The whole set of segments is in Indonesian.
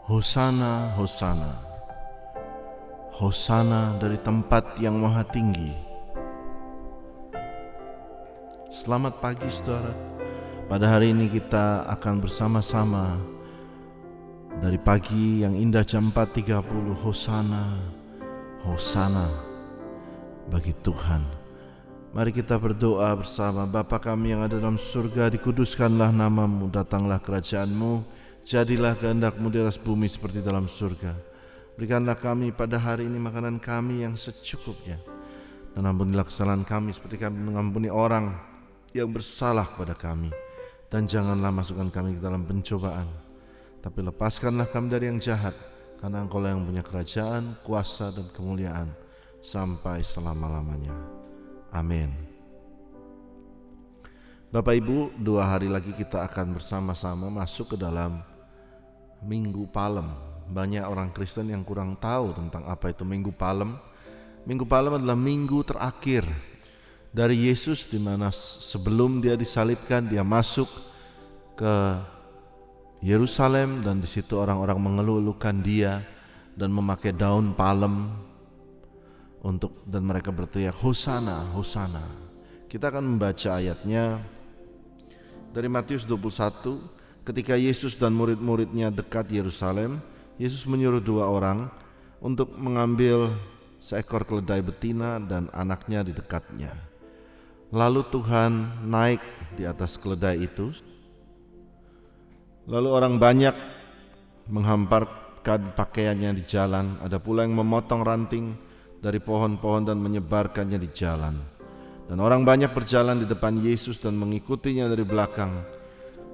Hosana, Hosana, Hosana dari tempat yang maha tinggi. Selamat pagi saudara. Pada hari ini kita akan bersama-sama dari pagi yang indah jam 4.30. Hosana, Hosana bagi Tuhan. Mari kita berdoa bersama. Bapa kami yang ada dalam surga, dikuduskanlah namamu, datanglah kerajaanmu, jadilah kehendak-mu di atas bumi seperti dalam surga. Berikanlah kami pada hari ini makanan kami yang secukupnya, dan ampunilah kesalahan kami seperti kami mengampuni orang yang bersalah kepada kami. Dan janganlah masukkan kami ke dalam pencobaan, tapi lepaskanlah kami dari yang jahat, karena Engkau-lah yang punya kerajaan, kuasa dan kemuliaan sampai selama-lamanya. Amin. Bapak Ibu, 2 hari lagi kita akan bersama-sama masuk ke dalam Minggu Palem. Banyak orang Kristen yang kurang tahu tentang apa itu Minggu Palem. Minggu Palem adalah minggu terakhir dari Yesus, di mana sebelum dia disalibkan dia masuk ke Yerusalem, dan di situ orang-orang mengeluh-elukan dia dan memakai daun palem dan mereka berteriak Hosana, Hosana. Kita akan membaca ayatnya dari Matius 21. Ketika Yesus dan murid-muridnya dekat Yerusalem, Yesus menyuruh 2 orang untuk mengambil seekor keledai betina dan anaknya di dekatnya. Lalu Tuhan naik di atas keledai itu. Lalu orang banyak menghamparkan pakaiannya di jalan. Ada pula yang memotong ranting dari pohon-pohon dan menyebarkannya di jalan. Dan orang banyak berjalan di depan Yesus dan mengikutinya dari belakang,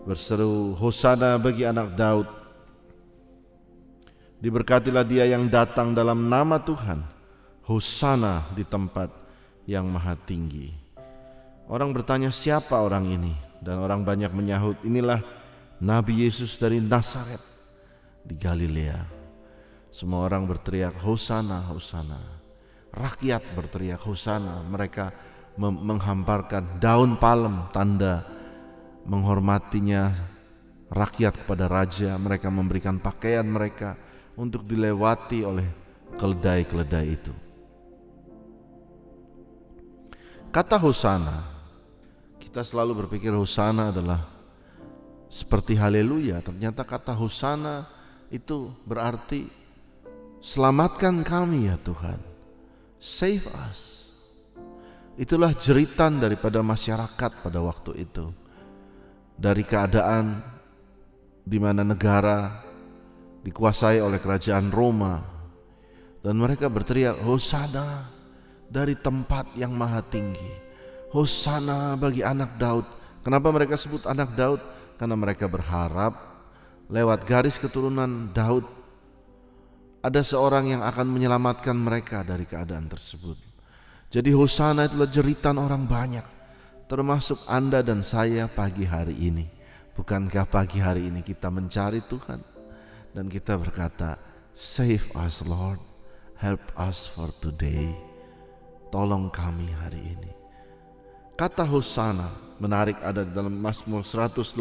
berseru, Hosana bagi anak Daud. Diberkatilah dia yang datang dalam nama Tuhan. Hosana di tempat yang maha tinggi. Orang bertanya, siapa orang ini? Dan orang banyak menyahut, inilah Nabi Yesus dari Nazaret di Galilea. Semua orang berteriak Hosana, Hosana. Rakyat berteriak Hosana. Mereka menghamparkan daun palem, tanda menghormatinya rakyat kepada raja. Mereka memberikan pakaian mereka untuk dilewati oleh keledai-keledai itu. Kata Hosana, kita selalu berpikir Hosana adalah seperti haleluya. Ternyata kata Hosana itu berarti selamatkan kami ya Tuhan, save us. Itulah jeritan daripada masyarakat pada waktu itu, dari keadaan di mana negara dikuasai oleh kerajaan Roma, dan mereka berteriak Hosana dari tempat yang maha tinggi, Hosana bagi anak Daud. Kenapa mereka sebut anak Daud? Karena mereka berharap lewat garis keturunan Daud ada seorang yang akan menyelamatkan mereka dari keadaan tersebut. Jadi Hosana itulah jeritan orang banyak, termasuk Anda dan saya pagi hari ini. Bukankah pagi hari ini kita mencari Tuhan dan kita berkata, save us Lord, help us for today. Tolong kami hari ini. Kata Hosana menarik, ada dalam Mazmur 118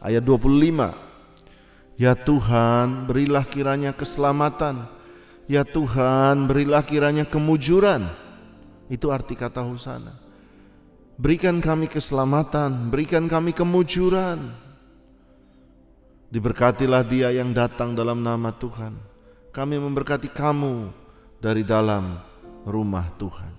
ayat 25. Ya Tuhan, berilah kiranya keselamatan. Ya Tuhan, berilah kiranya kemujuran. Itu arti kata Hosana. Berikan kami keselamatan, berikan kami kemujuran. Diberkatilah dia yang datang dalam nama Tuhan. Kami memberkati kamu dari dalam rumah Tuhan.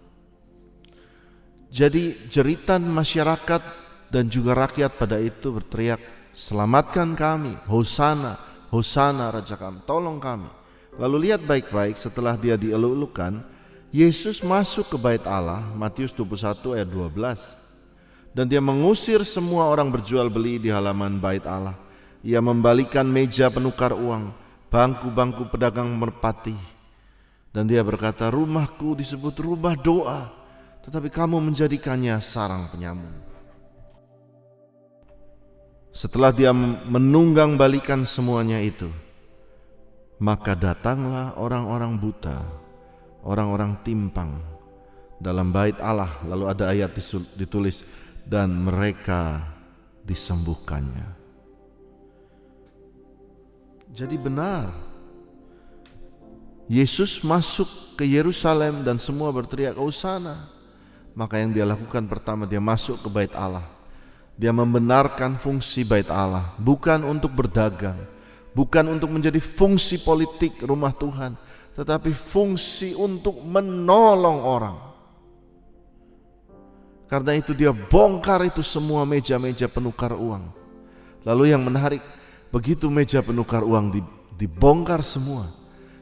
Jadi jeritan masyarakat dan juga rakyat pada itu berteriak, selamatkan kami, Hosana, Hosana Raja kami, tolong kami. Lalu lihat baik-baik, setelah dia dieluk-elukan, Yesus masuk ke bait Allah, Matius 21 ayat 12. Dan dia mengusir semua orang berjual beli di halaman bait Allah. Ia membalikan meja penukar uang, bangku-bangku pedagang merpati. Dan dia berkata, rumahku disebut rumah doa, tetapi kamu menjadikannya sarang penyamun. Setelah dia menunggang balikan semuanya itu, maka datanglah orang-orang buta, orang-orang timpang dalam bait Allah. Lalu ada ayat ditulis, dan mereka disembuhkannya. Jadi benar, Yesus masuk ke Yerusalem dan semua berteriak Hosana. Maka yang dia lakukan pertama, dia masuk ke bait Allah. Dia membenarkan fungsi bait Allah, bukan untuk berdagang, bukan untuk menjadi fungsi politik rumah Tuhan, tetapi fungsi untuk menolong orang. Karena itu dia bongkar itu semua meja-meja penukar uang. Lalu yang menarik, begitu meja penukar uang dibongkar semua,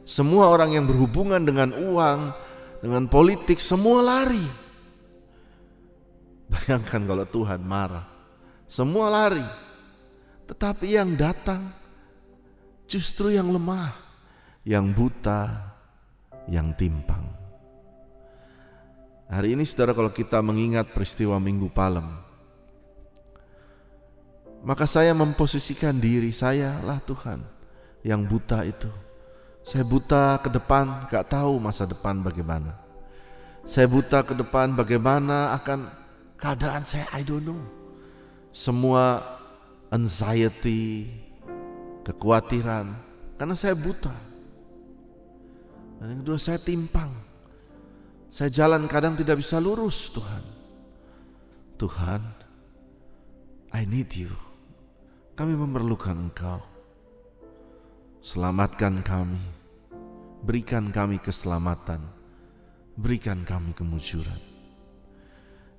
semua orang yang berhubungan dengan uang, dengan politik, semua lari. Bayangkan kalau Tuhan marah, semua lari. Tetapi yang datang justru yang lemah, yang buta, yang timpang. Hari ini saudara, kalau kita mengingat peristiwa Minggu Palem, maka saya memposisikan diri saya lah Tuhan yang buta itu. Saya buta ke depan, gak tahu masa depan bagaimana. Saya buta ke depan bagaimana akan keadaan saya, I don't know. Semua anxiety, kekhawatiran, karena saya buta. Dan yang kedua, saya timpang. Saya jalan kadang tidak bisa lurus, Tuhan. Tuhan, I need you. Kami memerlukan Engkau. Selamatkan kami. Berikan kami keselamatan. Berikan kami kemujuran.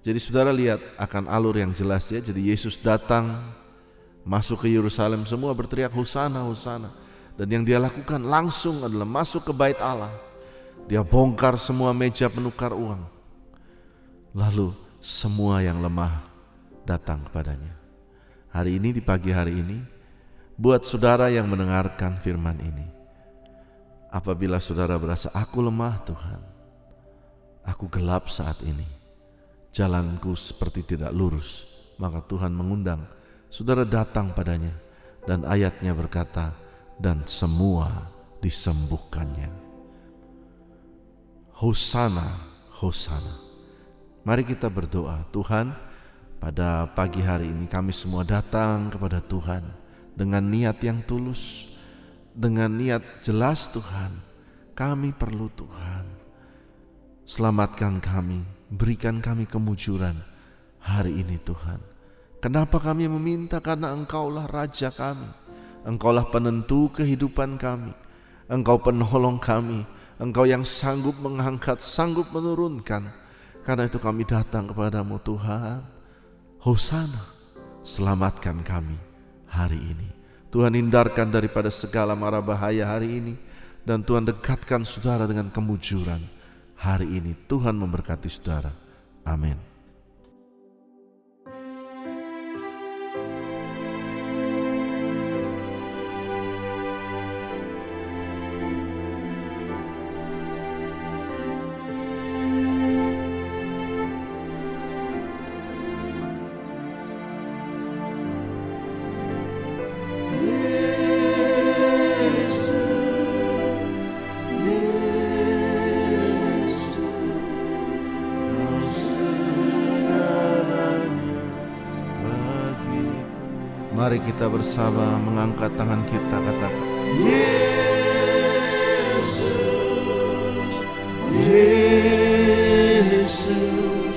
Jadi saudara lihat akan alur yang jelas ya. Jadi Yesus datang, masuk ke Yerusalem, semua berteriak Hosana, Hosana. Dan yang dia lakukan langsung adalah masuk ke bait Allah. Dia bongkar semua meja penukar uang. Lalu semua yang lemah datang kepadanya. Hari ini, di pagi hari ini, buat saudara yang mendengarkan firman ini, apabila saudara berasa aku lemah Tuhan, aku gelap saat ini, jalanku seperti tidak lurus, maka Tuhan mengundang saudara datang padanya. Dan ayatnya berkata, dan semua disembuhkannya. Hosana, Hosana. Mari kita berdoa. Tuhan, pada pagi hari ini kami semua datang kepada Tuhan dengan niat yang tulus, dengan niat jelas Tuhan. Kami perlu Tuhan. Selamatkan kami, berikan kami kemujuran hari ini Tuhan. Kenapa kami meminta? Karena Engkaulah Raja kami, Engkaulah penentu kehidupan kami, Engkau penolong kami, Engkau yang sanggup mengangkat, sanggup menurunkan. Karena itu kami datang kepadamu Tuhan. Hosana, selamatkan kami hari ini. Tuhan, hindarkan daripada segala mara bahaya hari ini. Dan Tuhan, dekatkan saudara dengan kemujuran hari ini. Tuhan memberkati saudara. Amin. Mari kita bersama mengangkat tangan kita, katakan Yesus, Yesus,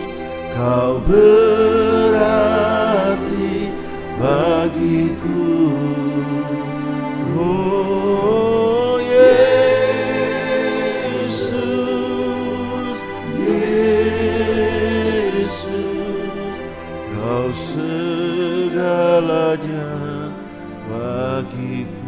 Kau berarti bagiku. Oh Yesus, Yesus, Kau segalanya bagiku.